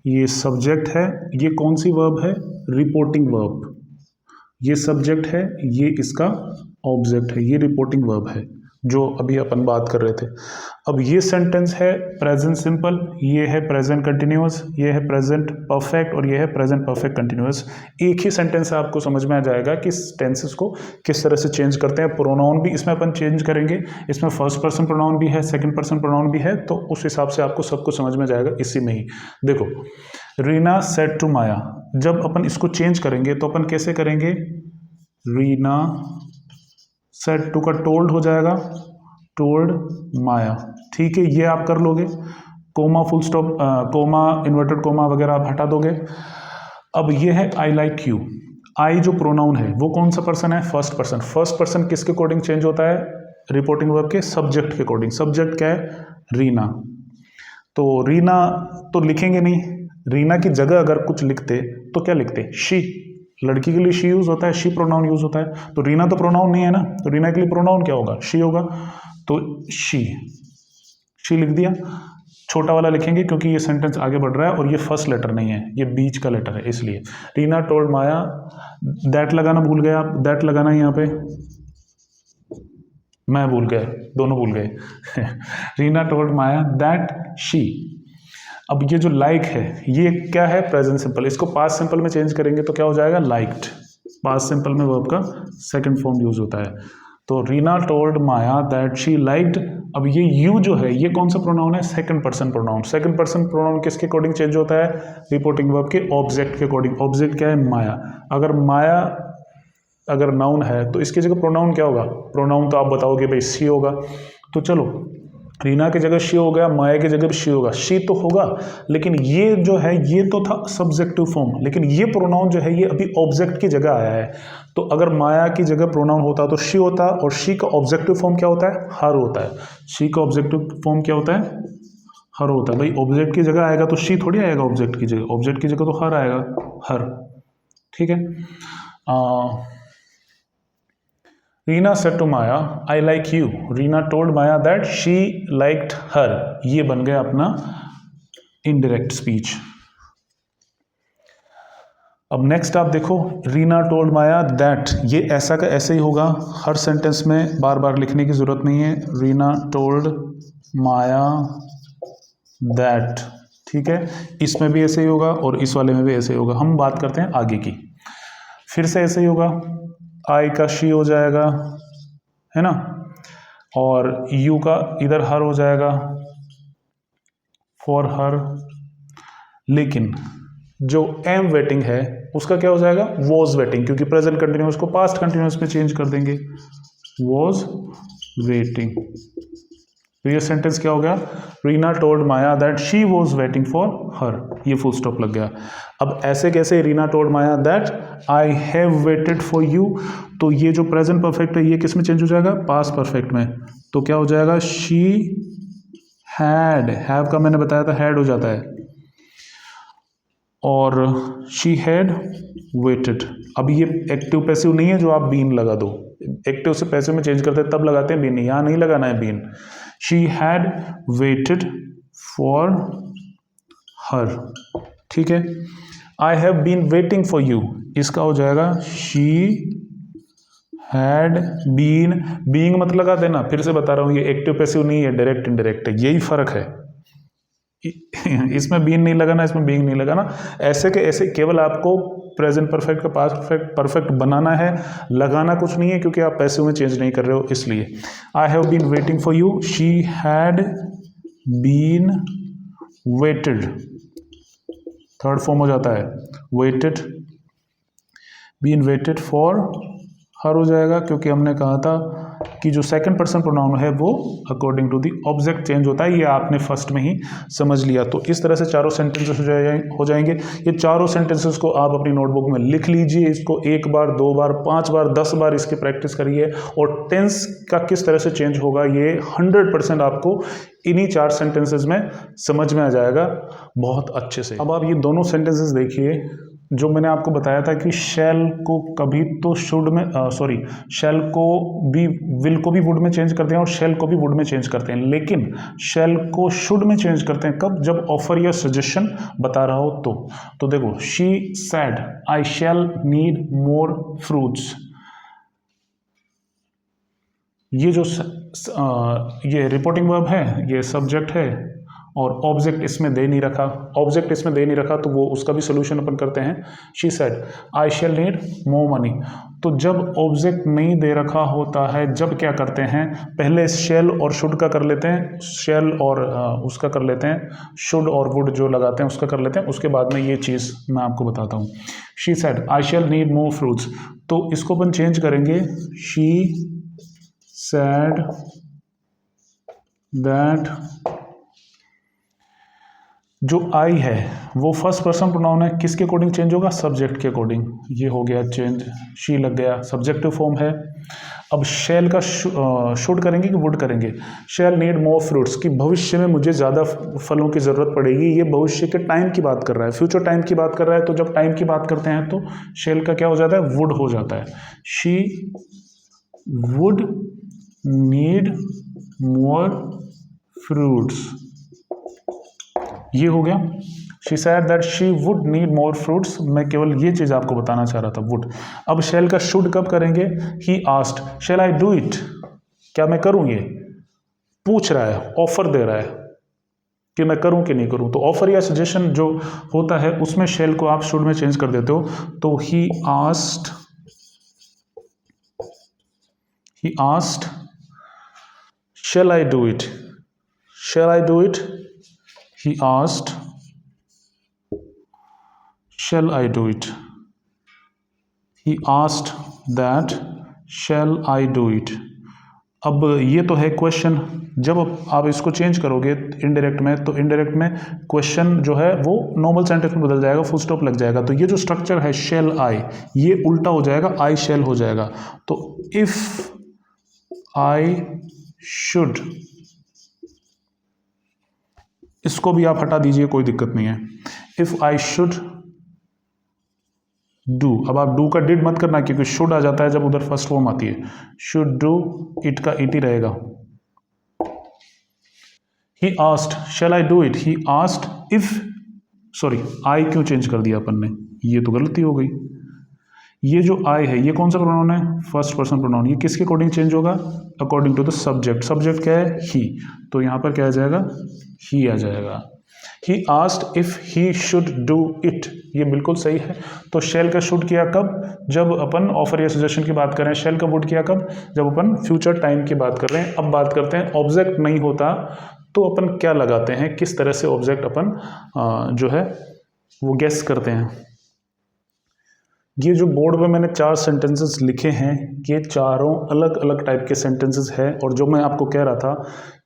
Speaker 1: ये सब्जेक्ट है, ये कौन सी वर्ब है, रिपोर्टिंग वर्ब। ये सब्जेक्ट है, ये इसका ऑब्जेक्ट है, ये रिपोर्टिंग वर्ब है जो अभी अपन बात कर रहे थे। अब ये सेंटेंस है प्रेजेंट सिंपल, ये है प्रेजेंट कंटिन्यूअस, ये है प्रेजेंट परफेक्ट और ये है प्रेजेंट परफेक्ट कंटिन्यूअस। एक ही सेंटेंस से आपको समझ में आ जाएगा कि टेंसेस को किस तरह से चेंज करते हैं। प्रोनाउन भी इसमें अपन चेंज करेंगे, इसमें फर्स्ट पर्सन प्रोनाउन भी है, सेकंड पर्सन प्रोनाउन भी है, तो उस हिसाब से आपको सब कुछ समझ में जाएगा इसी में ही। देखो, रीना सेड टू माया, जब अपन इसको चेंज करेंगे तो अपन कैसे करेंगे, रीना सेड टू का टोल्ड हो जाएगा, टोल्ड माया। ठीक है, ये आप कर लोगे। Comma, full stop, comma, inverted comma वगैरह आप हटा दोगे। अब ये है आई लाइक यू। आई जो प्रोनाउन है वो कौन सा पर्सन है, फर्स्ट पर्सन। फर्स्ट पर्सन किसके अकॉर्डिंग चेंज होता है, रिपोर्टिंग वर्ब के सब्जेक्ट के अकॉर्डिंग। सब्जेक्ट क्या है, रीना। तो रीना तो लिखेंगे नहीं, रीना की जगह अगर कुछ लिखते तो क्या लिखते, शी। लड़की के लिए शी यूज होता है, शी प्रोनाउन यूज होता है। तो रीना तो प्रोनाउन नहीं है ना, तो रीना के लिए प्रोनाउन क्या होगा, शी होगा। तो शी लिख दिया। छोटा वाला लिखेंगे क्योंकि ये सेंटेंस आगे बढ़ रहा है और ये फर्स्ट लेटर नहीं है, ये बीच का लेटर है, इसलिए। रीना टोल्ड माया, दैट लगाना भूल गए आप, दैट लगाना यहाँ पे, मैं भूल गए, दोनों भूल गए। Reena told Maya that she. अब ये जो लाइक है ये क्या है, प्रेजेंट सिंपल। इसको पास्ट सिंपल में चेंज करेंगे तो क्या हो जाएगा, लाइक्ड। पास्ट सिंपल में वर्ब का सेकंड फॉर्म यूज होता है। तो Reena told Maya that she liked. अब ये यू जो है ये कौन सा प्रोनाउन है, second person pronoun. Second person pronoun किसके अकॉर्डिंग चेंज होता है, रिपोर्टिंग वर्ब के ऑब्जेक्ट के अकॉर्डिंग। ऑब्जेक्ट क्या है, माया। अगर माया अगर नाउन है तो इसकी जगह प्रोनाउन क्या होगा, प्रोनाउन तो आप बताओगे भाई सी होगा। तो चलो, रीना की जगह शी हो गया, माया की जगह भी शी होगा। शी तो होगा, लेकिन ये जो है ये तो था सब्जेक्टिव फॉर्म, लेकिन ये प्रोनाउन जो है ये अभी ऑब्जेक्ट की जगह आया है। तो अगर माया की जगह प्रोनाउन होता तो शी होता, और शी का ऑब्जेक्टिव फॉर्म क्या होता है, हर होता है। शी का ऑब्जेक्टिव फॉर्म क्या होता है, हर होता है। भाई ऑब्जेक्ट की जगह आएगा तो शी थोड़ी आएगा ऑब्जेक्ट की जगह, ऑब्जेक्ट की जगह तो हर आएगा, हर। ठीक है। Reena said to Maya I like you. Reena told Maya that she liked her. ये बन गया अपना इनडायरेक्ट स्पीच। अब नेक्स्ट आप देखो, रीना टोल्ड माया दैट, ये ऐसा का ऐसे ही होगा, हर सेंटेंस में बार बार लिखने की जरूरत नहीं है। रीना टोल्ड माया दैट, ठीक है। इसमें भी ऐसे ही होगा और इस वाले में भी ऐसे ही होगा। हम बात करते हैं आगे की। फिर से ऐसे ही होगा, आई का शी हो जाएगा, है ना, और यू का इधर हर हो जाएगा, फॉर हर। लेकिन जो एम वेटिंग है उसका क्या हो जाएगा, वॉज वेटिंग, क्योंकि प्रेजेंट कंटिन्यूअस को पास्ट कंटिन्यूअस में चेंज कर देंगे, वॉज वेटिंग। तो ये सेंटेंस क्या हो गया, Reena told Maya that she was waiting for her, ये फुल स्टॉप लग गया। अब ऐसे कैसे, Reena told Maya that I have waited for you. तो ये जो प्रेजेंट परफेक्ट है ये किस में चेंज हो जाएगा, पास्ट परफेक्ट में। तो क्या हो जाएगा, शी हैड, हैव का मैंने बताया था हैड हो जाता है, और शी हैड वेटेड। अब ये एक्टिव पैसिव नहीं है जो आप बीन लगा दो, एक्टिव से पैसिव में चेंज करते हैं तब लगाते हैं बीन, यहाँ नहीं लगाना है been. She had waited for her, ठीक है। I have been waiting for you, इसका हो जाएगा शी हैड बीन। बीइंग मत लगा देना, फिर से बता रहा हूं ये एक्टिव पैसिव नहीं है, डायरेक्ट इनडायरेक्ट है, यही फर्क है। इसमें बीन नहीं लगाना, इसमें बीइंग नहीं लगाना। ऐसे के ऐसे केवल आपको प्रेजेंट परफेक्ट का पास्ट परफेक्ट बनाना है, लगाना कुछ नहीं है, क्योंकि आप पैसिव में चेंज नहीं कर रहे हो इसलिए। I have been waiting for you, she had been waited, third form हो जाता है waited, been waited for her हो जाएगा, क्योंकि हमने कहा था कि जो सेकंड पर्सन प्रोनाउन है वो according to the object change होता है। ये आपने फर्स्ट में ही समझ लिया। तो इस तरह से चारों सेंटेंसेस हो जाएंगे। ये चारों सेंटेंसेस को आप अपनी नोटबुक में लिख लीजिए। इसको 1 बार 2 बार 5 बार 10 बार इसकी प्रैक्टिस करिए। और टेंस का किस तरह से चेंज होगा ये 100% आपको इन्हीं 4 सेंटेंसेस में समझ में आ जाएगा बहुत अच्छे से। अब आप ये दोनों सेंटेंसेस देखिए। जो मैंने आपको बताया था कि शैल को कभी तो शुड में शैल को भी विल को भी वुड में चेंज करते हैं और शैल को भी वुड में चेंज करते हैं, लेकिन शैल को शुड में चेंज करते हैं कब? जब ऑफर या सजेशन बता रहा हो तो देखो, she said I shall need more fruits. ये जो ये रिपोर्टिंग वर्ब है, ये सब्जेक्ट है और ऑब्जेक्ट इसमें दे नहीं रखा, तो वो उसका भी सोल्यूशन अपन करते हैं। She said I shall need more money. तो जब ऑब्जेक्ट नहीं दे रखा होता है, जब क्या करते हैं, पहले शैल और शुड का कर लेते हैं, शैल और उसका कर लेते हैं, शुड और वुड जो लगाते हैं उसका कर लेते हैं, उसके बाद में ये चीज़ मैं आपको बताता हूँ। She said I shall need more fruits, तो इसको अपन चेंज करेंगे। शी सेड दैट, जो आई है वो फर्स्ट पर्सन प्रोनाउन है, किसके अकॉर्डिंग चेंज होगा? सब्जेक्ट के अकॉर्डिंग। ये हो गया चेंज, शी लग गया, सब्जेक्टिव फॉर्म है। अब शैल का शुड करेंगे कि वुड करेंगे? शैल नीड मोर फ्रूट्स, कि भविष्य में मुझे ज़्यादा फलों की ज़रूरत पड़ेगी। ये भविष्य के टाइम की बात कर रहा है, फ्यूचर टाइम की बात कर रहा है। तो जब टाइम की बात करते हैं तो शैल का क्या हो जाता है? वुड हो जाता है। She would need more fruits, ये हो गया। She said that she would need more fruits, मैं केवल ये चीज़ आपको बताना चाह रहा था, वुड। अब शैल का शुड कब करेंगे? He asked shall I do it, क्या मैं करूं? ये पूछ रहा है, ऑफर दे रहा है कि मैं करूं कि नहीं करूं। तो ऑफर या सजेशन जो होता है उसमें शैल को आप शुड में चेंज कर देते हो। तो he asked shall I do it, he asked shall I do it, he asked that shall I do it। अब ये तो है क्वेश्चन। जब आप इसको चेंज करोगे इनडायरेक्ट में, तो इनडायरेक्ट में क्वेश्चन जो है वो नॉर्मल सेंटेंस में बदल जाएगा, फुल स्टॉप लग जाएगा। तो ये जो स्ट्रक्चर है shall I, ये उल्टा हो जाएगा, I shall हो जाएगा। तो if I should, इसको भी आप हटा दीजिए, कोई दिक्कत नहीं है। इफ आई शुड डू, अब आप डू का डिड मत करना क्योंकि शुड आ जाता है जब उधर फर्स्ट फॉर्म आती है। शुड डू, इट का इट ही रहेगा। He asked shall I do it, he asked if, sorry I क्यों चेंज कर दिया अपन ने, ये तो गलती हो गई। ये जो आई है ये कौन सा प्रोनाउन है? First person pronoun. ये किसके अकॉर्डिंग चेंज होगा? According to the subject. Subject क्या है? ही। तो यहाँ पर क्या आ जाएगा? ही आ जाएगा। ही asked if he should do it, ये बिल्कुल सही है। तो शैल का शुड किया कब? जब अपन ऑफर या सजेशन की बात कर रहे हैं। शैल का वुड किया कब? जब अपन फ्यूचर टाइम की बात कर रहे हैं। अब बात करते हैं, ऑब्जेक्ट नहीं होता तो अपन क्या लगाते हैं, किस तरह से ऑब्जेक्ट अपन जो है वो गेस करते हैं। ये जो बोर्ड पे मैंने 4 सेंटेंसेस लिखे हैं, ये चारों अलग अलग टाइप के सेंटेंसेस हैं। और जो मैं आपको कह रहा था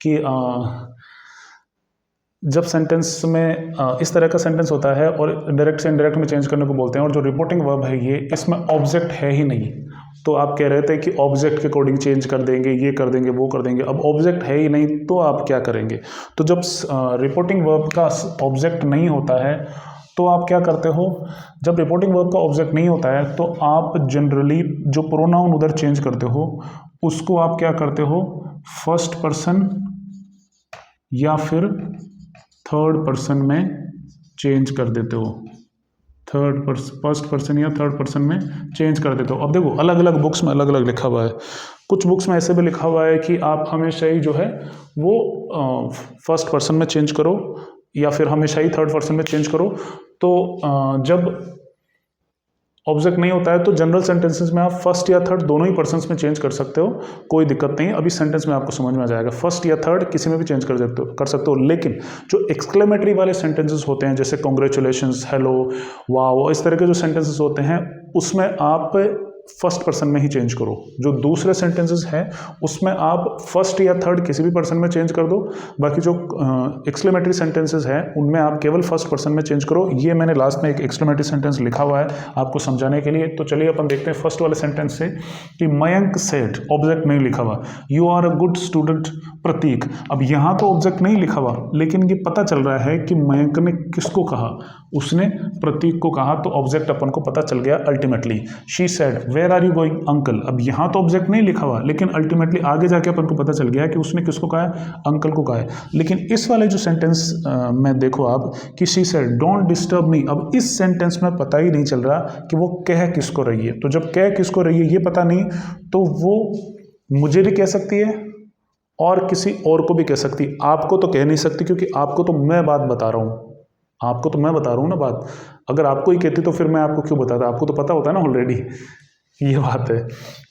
Speaker 1: कि जब सेंटेंस में इस तरह का सेंटेंस होता है और डायरेक्ट से इनडायरेक्ट में चेंज करने को बोलते हैं, और जो रिपोर्टिंग वर्ब है ये, इसमें ऑब्जेक्ट है ही नहीं। तो आप कह रहे थे कि ऑब्जेक्ट के अकॉर्डिंग चेंज कर देंगे, ये कर देंगे, वो कर देंगे। अब ऑब्जेक्ट है ही नहीं तो आप क्या करेंगे? तो जब रिपोर्टिंग वर्ब का ऑब्जेक्ट नहीं होता है तो आप क्या करते हो? जब रिपोर्टिंग वर्ब का ऑब्जेक्ट नहीं होता है तो आप जनरली जो प्रोनाउन उधर चेंज करते हो उसको आप क्या करते हो? फर्स्ट पर्सन या फिर थर्ड पर्सन में चेंज कर देते हो। फर्स्ट पर्सन या थर्ड पर्सन में चेंज कर देते हो। अब देखो, अलग अलग बुक्स में अलग अलग लिखा हुआ है। कुछ बुक्स में ऐसे भी लिखा हुआ है कि आप हमेशा ही जो है वो फर्स्ट पर्सन में चेंज करो या फिर हमेशा ही थर्ड पर्सन में चेंज करो। तो जब ऑब्जेक्ट नहीं होता है तो जनरल सेंटेंसेस में आप फर्स्ट या थर्ड दोनों ही पर्सन्स में चेंज कर सकते हो, कोई दिक्कत नहीं। अभी सेंटेंस में आपको समझ में आ जाएगा, फर्स्ट या थर्ड किसी में भी चेंज कर सकते हो। लेकिन जो एक्सक्लेमेटरी वाले सेंटेंसेस होते हैं, जैसे कॉन्ग्रेचुलेशंस, हेलो, वाओ, इस तरह के जो सेंटेंसेस होते हैं उसमें आप फर्स्ट पर्सन में ही चेंज करो। जो दूसरे सेंटेंसेस हैं उसमें आप फर्स्ट या थर्ड किसी भी पर्सन में चेंज कर दो। बाकी जो एक्सक्लेमेटरी सेंटेंसेस हैं उनमें आप केवल फर्स्ट पर्सन में चेंज करो। ये मैंने लास्ट में एक एक्सक्लेमेटरी सेंटेंस लिखा हुआ है आपको समझाने के लिए। तो चलिए अपन देखते हैं फर्स्ट वाले सेंटेंस से कि मयंक सेड, ऑब्जेक्ट नहीं लिखा हुआ, you are a good student Prateek. अब यहाँ तो ऑब्जेक्ट नहीं लिखा हुआ, लेकिन ये पता चल रहा है कि मयंक ने किसको कहा, उसने प्रतीक को कहा, तो ऑब्जेक्ट अपन को पता चल गया ultimately. She said where are you going uncle. अब यहाँ तो ऑब्जेक्ट नहीं लिखा हुआ, लेकिन अल्टीमेटली आगे जाके अपन को पता चल गया कि उसने किसको कहा है, अंकल को कहा है। लेकिन इस वाले जो सेंटेंस में देखो आप कि she said don't disturb me. अब इस सेंटेंस में पता ही नहीं चल रहा कि वो कह किसको रही है। तो जब कह किसको रही है ये पता नहीं, तो वो मुझे भी कह सकती है और किसी और को भी कह सकती है। आपको तो कह नहीं सकती, क्योंकि आपको तो मैं बात बता रहा हूँ, आपको तो मैं बता रहा हूँ ना बात। अगर आपको ही कहती तो फिर मैं आपको क्यों बताता, आपको तो पता होता है ना ऑलरेडी, ये बात है।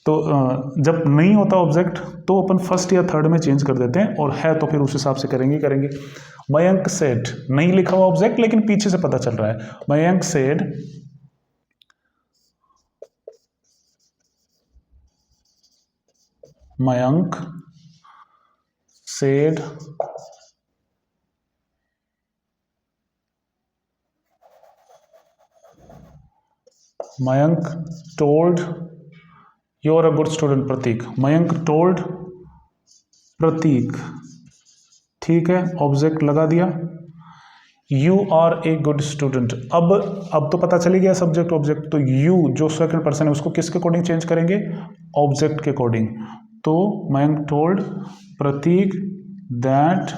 Speaker 1: तो जब नहीं होता ऑब्जेक्ट तो अपन फर्स्ट या थर्ड में चेंज कर देते हैं, और है तो फिर उस हिसाब से करेंगे। मयंक सेड, नहीं लिखा हुआ ऑब्जेक्ट लेकिन पीछे से पता चल रहा है। Mayank said Mayank said Mayank told you are a good student Prateek. Mayank told Prateek, ठीक है, ऑब्जेक्ट लगा दिया। You are a good student, अब तो पता चली गया सब्जेक्ट ऑब्जेक्ट। तो यू जो सेकंड पर्सन है उसको किसके अकॉर्डिंग चेंज करेंगे, ऑब्जेक्ट के अकॉर्डिंग। तो मयंक टोल्ड प्रतीक दैट,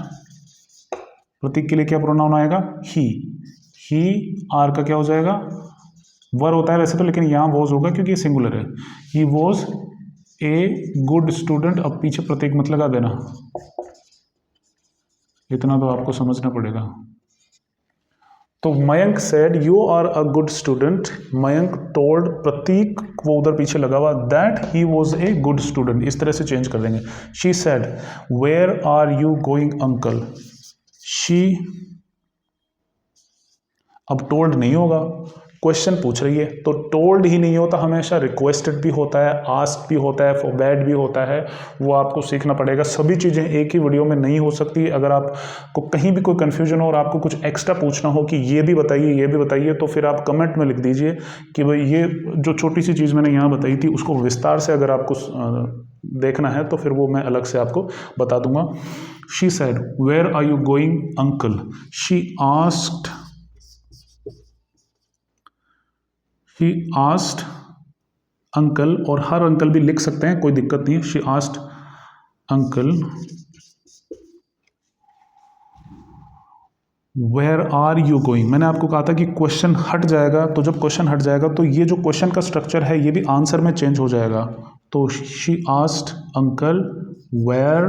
Speaker 1: प्रतीक के लिए क्या प्रोनाउन आएगा, ही आर का क्या हो जाएगा, वर होता है वैसे तो, लेकिन यहाँ वॉज होगा क्योंकि सिंगुलर है। ही वॉज ए गुड स्टूडेंट। अब पीछे प्रतीक मत लगा देना, इतना तो आपको समझना पड़ेगा। तो Mayank said you are a good student, Mayank told Prateek, वो उधर पीछे लगा हुआ, that he was a good student. इस तरह से चेंज कर देंगे। She said where are you going uncle. She, अब टोल्ड नहीं होगा, क्वेश्चन पूछ रही है, तो टोल्ड ही नहीं होता, हमेशा रिक्वेस्टेड भी होता है, आस्क्ड भी होता है, फॉरबैड भी होता है। वो आपको सीखना पड़ेगा। सभी चीज़ें एक ही वीडियो में नहीं हो सकती। अगर आपको कहीं भी कोई कन्फ्यूजन हो और आपको कुछ एक्स्ट्रा पूछना हो कि ये भी बताइए, तो फिर आप कमेंट में लिख दीजिए कि भाई ये जो छोटी सी चीज़ मैंने यहाँ बताई थी उसको विस्तार से अगर आपको देखना है तो फिर वो मैं अलग से आपको बता दूंगा। She said where are you going uncle. She asked uncle, और हर अंकल भी लिख सकते हैं, कोई दिक्कत नहीं है। She asked uncle where are you going. मैंने आपको कहा था कि क्वेश्चन हट जाएगा, तो जब क्वेश्चन हट जाएगा तो ये जो क्वेश्चन का स्ट्रक्चर है ये भी आंसर में चेंज हो जाएगा। तो she asked uncle where,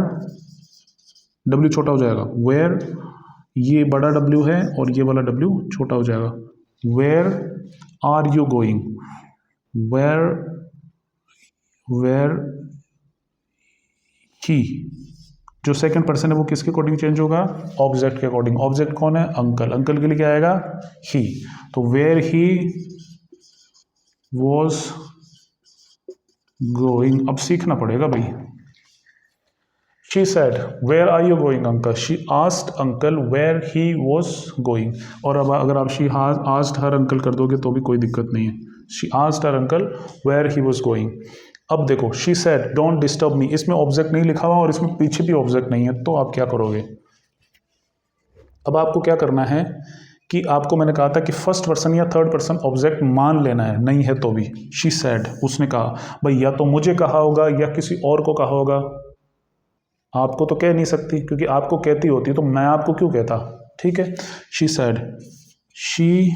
Speaker 1: W छोटा हो जाएगा, वेयर, ये बड़ा डब्ल्यू है और ये वाला डब्ल्यू छोटा हो जाएगा। Where are you going, where he, जो सेकंड पर्सन है वो किसके अकॉर्डिंग चेंज होगा, ऑब्जेक्ट के अकॉर्डिंग। ऑब्जेक्ट कौन है, अंकल, अंकल के लिए क्या आएगा, ही। तो वेयर ही वॉज गोइंग, अब सीखना पड़ेगा भाई। She said, "Where are you going, uncle?" She asked uncle where he was going. और अब अगर आप she asked her uncle कर दोगे तो भी कोई दिक्कत नहीं है। She asked her uncle where he was going. अब देखो she said don't disturb me, इसमें ऑब्जेक्ट नहीं लिखा हुआ और इसमें पीछे भी ऑब्जेक्ट नहीं है, तो आप क्या करोगे। अब आपको क्या करना है कि आपको मैंने कहा था कि फर्स्ट पर्सन या थर्ड पर्सन ऑब्जेक्ट मान लेना है, नहीं है तो भी। She said, उसने कहा, भाई या तो मुझे कहा होगा या किसी और को कहा होगा, आपको तो कह नहीं सकती, क्योंकि आपको कहती होती तो मैं आपको क्यों कहता, ठीक है। शी सेड, शी,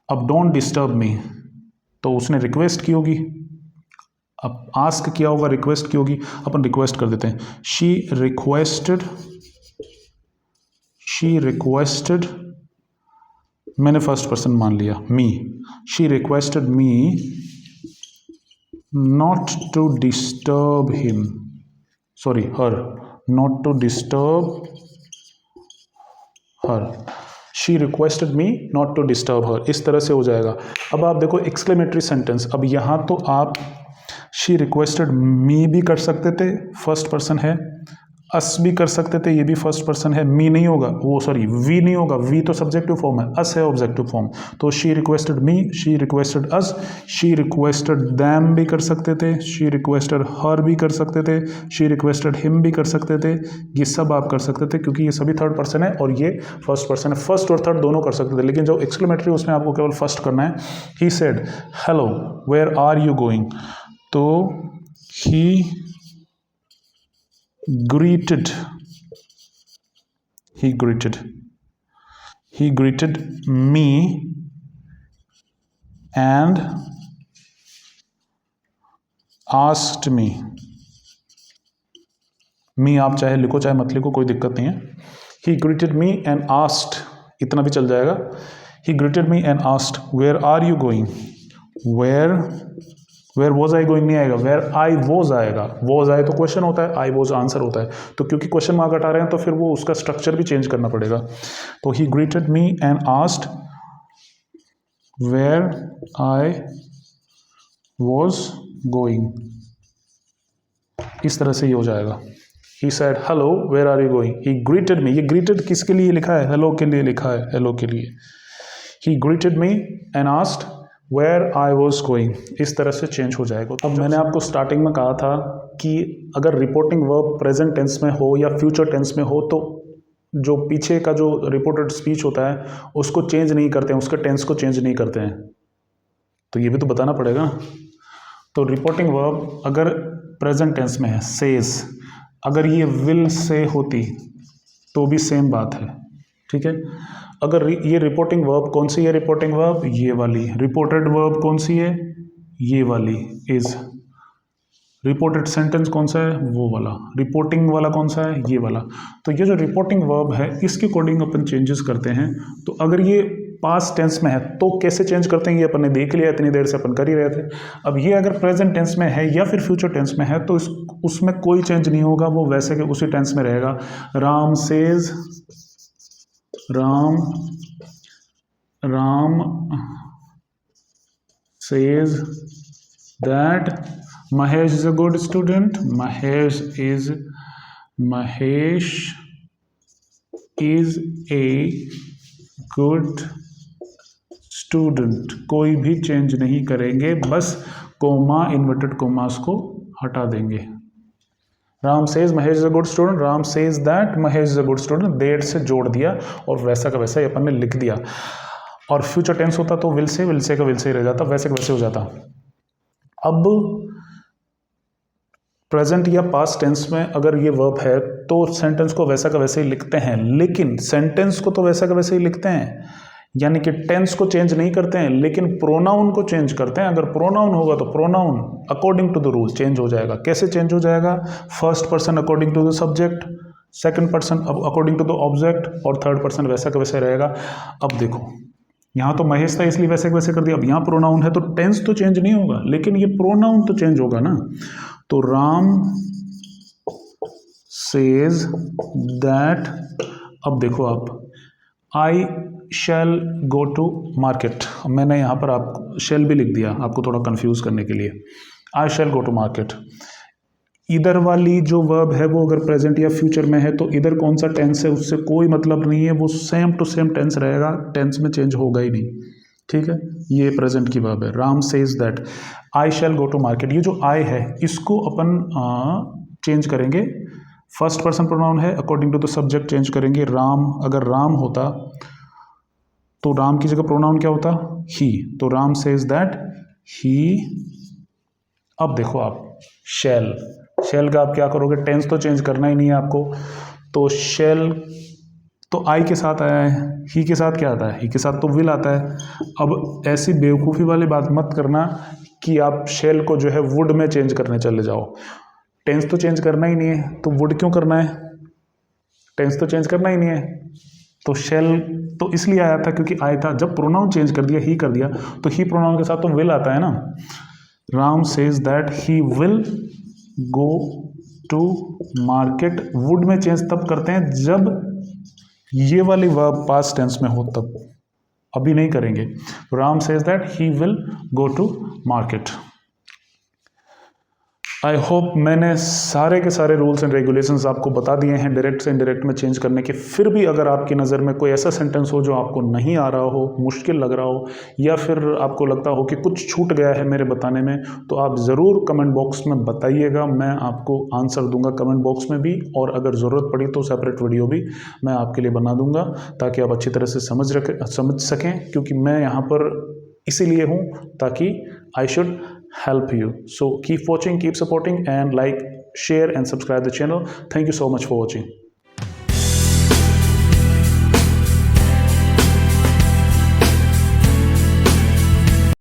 Speaker 1: अब डोंट डिस्टर्ब मी, तो उसने रिक्वेस्ट की होगी, अब आस्क किया होगा, रिक्वेस्ट की होगी, अपन रिक्वेस्ट कर देते हैं। शी रिक्वेस्टेड, मैंने फर्स्ट पर्सन मान लिया, me. She requested me not to disturb him, her, not to disturb her. She requested me not to disturb her, इस तरह से हो जाएगा। अब आप देखो एक्सक्लेमेटरी सेंटेंस, अब यहाँ तो आप शी रिक्वेस्टेड मी भी कर सकते थे, फर्स्ट पर्सन है, अस भी कर सकते थे, ये भी फर्स्ट पर्सन है, मी नहीं होगा, वो सॉरी वी नहीं होगा, वी तो सब्जेक्टिव फॉर्म है, अस है ऑब्जेक्टिव फॉर्म। तो she requested me, she requested us, she requested them भी कर सकते थे, शी रिक्वेस्टेड हर भी कर सकते थे, शी रिक्वेस्टेड हिम भी कर सकते थे, ये सब आप कर सकते थे क्योंकि ये सभी थर्ड पर्सन है और ये फर्स्ट पर्सन है। फर्स्ट और थर्ड दोनों कर सकते थे, लेकिन जो एक्सक्लेमेटरी उसमें आपको केवल फर्स्ट करना है। He said hello where are you going, तो he greeted me and asked me, आप चाहे लिखो चाहे मत लिखो, कोई दिक्कत नहीं है। he greeted me and asked, इतना भी चल जाएगा। he greeted me and asked where are you going, where was I going नहीं आएगा, where I was आएगा। was आए तो क्वेश्चन होता है, I was आंसर होता है, तो क्योंकि क्वेश्चन मार्क हटा रहे हैं तो फिर वो उसका स्ट्रक्चर भी चेंज करना पड़ेगा। तो he greeted me and asked where I was going, इस तरह से ये हो जाएगा। he said hello where are you going, he greeted me, ये greeted किसके लिए लिखा है, hello के लिए लिखा है, hello के लिए। he greeted me and asked where I was going, इस तरह से चेंज हो जाएगा। अब मैंने आपको स्टार्टिंग में कहा था कि अगर रिपोर्टिंग वर्ब प्रेजेंट टेंस में हो या फ्यूचर टेंस में हो तो जो पीछे का जो रिपोर्टेड स्पीच होता है उसको चेंज नहीं करते हैं, उसके टेंस को चेंज नहीं करते हैं, तो ये भी तो बताना पड़ेगा। तो रिपोर्टिंग वर्ब अगर प्रेजेंट टेंस में है, सेज, अगर ये विल से होती तो भी सेम बात है, ठीक है। अगर ये रिपोर्टिंग वर्ब कौन सी है, रिपोर्टिंग वर्ब ये वाली, रिपोर्टेड वर्ब कौन सी है, ये वाली, इज। रिपोर्टेड सेंटेंस कौन सा है, वो वाला। रिपोर्टिंग वाला कौन सा है, ये वाला। तो ये जो रिपोर्टिंग वर्ब है इसके अकॉर्डिंग अपन चेंजेस करते हैं। तो अगर ये पास्ट टेंस में है तो कैसे चेंज करते हैं ये अपन ने देख लिया, इतनी देर से अपन कर ही रहे थे। अब ये अगर प्रेजेंट टेंस में है या फिर फ्यूचर टेंस में है तो उसमें कोई चेंज नहीं होगा, वो वैसे के उसी टेंस में रहेगा। Ram says, Ram says that Mahesh is a good student, Mahesh is a good student, कोई भी चेंज नहीं करेंगे, बस कोमा, इन्वर्टेड कोमास को हटा देंगे। Ram says Mahesh is a good student, Ram says that Mahesh is a good student, that से जोड़ दिया और वैसा का वैसा ही अपन ने लिख दिया। और फ्यूचर टेंस होता तो विल से का विल से ही रह जाता, वैसे का वैसे हो जाता। अब प्रेजेंट या पास्ट टेंस में अगर ये वर्ब है तो सेंटेंस को वैसा का वैसे ही लिखते हैं, लेकिन सेंटेंस को तो वैसा का वैसे ही लिखते हैं, यानी कि टेंस को चेंज नहीं करते हैं, लेकिन प्रोनाउन को चेंज करते हैं। अगर प्रोनाउन होगा तो pronoun according to the rule change हो जाएगा। कैसे चेंज हो जाएगा, first person according to the subject, second person according to the object और थर्ड पर्सन वैसा का वैसे रहेगा। अब देखो यहाँ तो महेश था इसलिए वैसे का वैसे कर दिया, अब यहाँ प्रोनाउन है तो टेंस तो चेंज नहीं होगा, लेकिन ये प्रोनाउन तो चेंज होगा ना। तो राम सेज दैट, अब देखो आप, आई शैल गो टू मार्केट, मैंने यहाँ पर आप शैल भी लिख दिया आपको थोड़ा कंफ्यूज करने के लिए। आई शैल गो टू मार्केट, इधर वाली जो वर्ब है वो अगर प्रेजेंट या फ्यूचर में है तो इधर कौन सा टेंस है उससे कोई मतलब नहीं है, वो सेम टू सेम टेंस रहेगा, टेंस में चेंज होगा ही नहीं, ठीक है। ये प्रेजेंट की वर्ब है। Ram says that I shall go to market, ये जो आई है इसको अपन चेंज करेंगे, फर्स्ट पर्सन प्रोनाउन है, according to the subject change करेंगे। राम अगर राम होता तो राम की जगह प्रोनाउन क्या होता, ही, तो राम सेज दैट ही। अब देखो आप शैल, शैल का आप क्या करोगे, टेंस तो चेंज करना ही नहीं है आपको, तो शैल तो आई के साथ आया है, ही के साथ क्या आता है, ही के साथ तो विल आता है। अब ऐसी बेवकूफ़ी वाली बात मत करना कि आप शैल को जो है वुड में चेंज करने चले जाओ, टेंस तो चेंज करना ही नहीं है तो वुड क्यों करना है, टेंस तो चेंज करना ही नहीं है। तो शैल तो इसलिए आया था क्योंकि आया था, जब प्रोनाउन चेंज कर दिया, ही कर दिया, तो ही प्रोनाउन के साथ तो विल आता है ना। Ram says that he will go to market, would में चेंज तब करते हैं जब ये वाली वर्ब पास्ट टेंस में हो तब, अभी नहीं करेंगे। Ram says that he will go to market. I hope मैंने सारे के सारे रूल्स एंड रेगुलेशंस आपको बता दिए हैं डायरेक्ट से इनडायरेक्ट में चेंज करने के। फिर भी अगर आपकी नज़र में कोई ऐसा सेंटेंस हो जो आपको नहीं आ रहा हो, मुश्किल लग रहा हो, या फिर आपको लगता हो कि कुछ छूट गया है मेरे बताने में, तो आप ज़रूर कमेंट बॉक्स में बताइएगा। मैं आपको आंसर दूंगा कमेंट बॉक्स में भी, और अगर ज़रूरत पड़ी तो सेपरेट वीडियो भी मैं आपके लिए बना दूंगा, ताकि आप अच्छी तरह से समझ सकें, क्योंकि मैं यहाँ पर इसीलिए हूँ ताकि I should help you. So keep watching, keep supporting, and like, share and subscribe the channel. Thank you so much for watching.